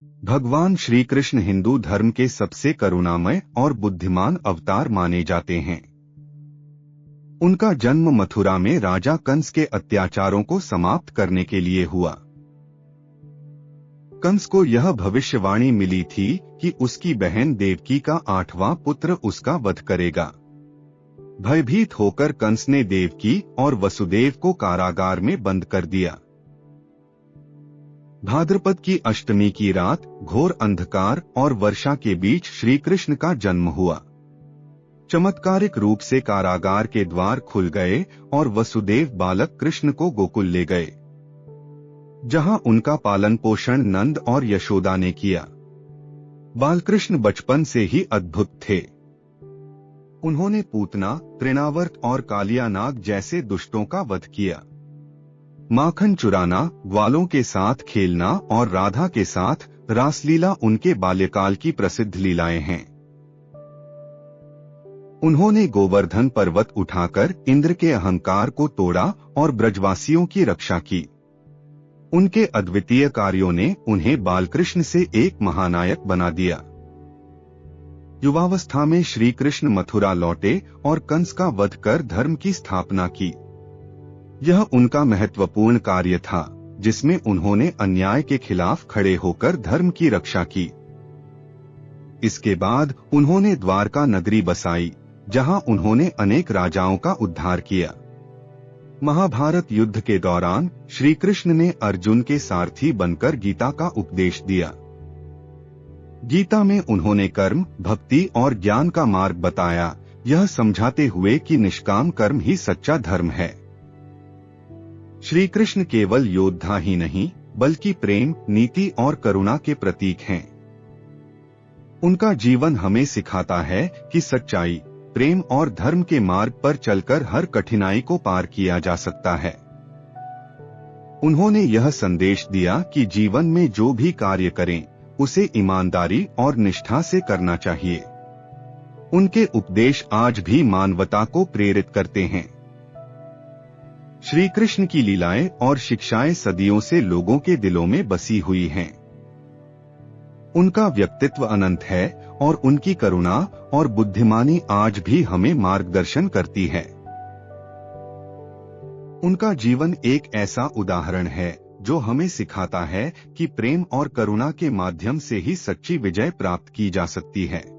भगवान श्री कृष्ण हिंदू धर्म के सबसे करुणामय और बुद्धिमान अवतार माने जाते हैं। उनका जन्म मथुरा में राजा कंस के अत्याचारों को समाप्त करने के लिए हुआ। कंस को यह भविष्यवाणी मिली थी कि उसकी बहन देवकी का 8वां पुत्र उसका वध करेगा। भयभीत होकर कंस ने देवकी और वसुदेव को कारागार में बंद कर दिया। भाद्रपद की अष्टमी की रात घोर अंधकार और वर्षा के बीच श्री कृष्ण का जन्म हुआ। चमत्कारिक रूप से कारागार के द्वार खुल गए और वसुदेव बालक कृष्ण को गोकुल ले गए, जहां उनका पालन पोषण नंद और यशोदा ने किया। बालकृष्ण बचपन से ही अद्भुत थे। उन्होंने पूतना, तृणावर्त और कालियानाग जैसे दुष्टों का वध किया। माखन चुराना, ग्वालों के साथ खेलना और राधा के साथ रासलीला उनके बाल्यकाल की प्रसिद्ध लीलाएं हैं। उन्होंने गोवर्धन पर्वत उठाकर इंद्र के अहंकार को तोड़ा और ब्रजवासियों की रक्षा की। उनके अद्वितीय कार्यों ने उन्हें बालकृष्ण से एक महानायक बना दिया। युवावस्था में श्री कृष्ण मथुरा लौटे और कंस का वध कर धर्म की स्थापना की। यह उनका महत्वपूर्ण कार्य था, जिसमें उन्होंने अन्याय के खिलाफ खड़े होकर धर्म की रक्षा की। इसके बाद उन्होंने द्वारका नगरी बसाई, जहां उन्होंने अनेक राजाओं का उद्धार किया। महाभारत युद्ध के दौरान श्री कृष्ण ने अर्जुन के सारथी बनकर गीता का उपदेश दिया। गीता में उन्होंने कर्म, भक्ति और ज्ञान का मार्ग बताया, यह समझाते हुए कि निष्काम कर्म ही सच्चा धर्म है। श्री कृष्ण केवल योद्धा ही नहीं, बल्कि प्रेम, नीति और करुणा के प्रतीक हैं। उनका जीवन हमें सिखाता है कि सच्चाई, प्रेम और धर्म के मार्ग पर चलकर हर कठिनाई को पार किया जा सकता है। उन्होंने यह संदेश दिया कि जीवन में जो भी कार्य करें, उसे ईमानदारी और निष्ठा से करना चाहिए। उनके उपदेश आज भी मानवता को प्रेरित करते हैं। श्री कृष्ण की लीलाएं और शिक्षाएं सदियों से लोगों के दिलों में बसी हुई हैं। उनका व्यक्तित्व अनंत है और उनकी करुणा और बुद्धिमानी आज भी हमें मार्गदर्शन करती है। उनका जीवन एक ऐसा उदाहरण है जो हमें सिखाता है कि प्रेम और करुणा के माध्यम से ही सच्ची विजय प्राप्त की जा सकती है।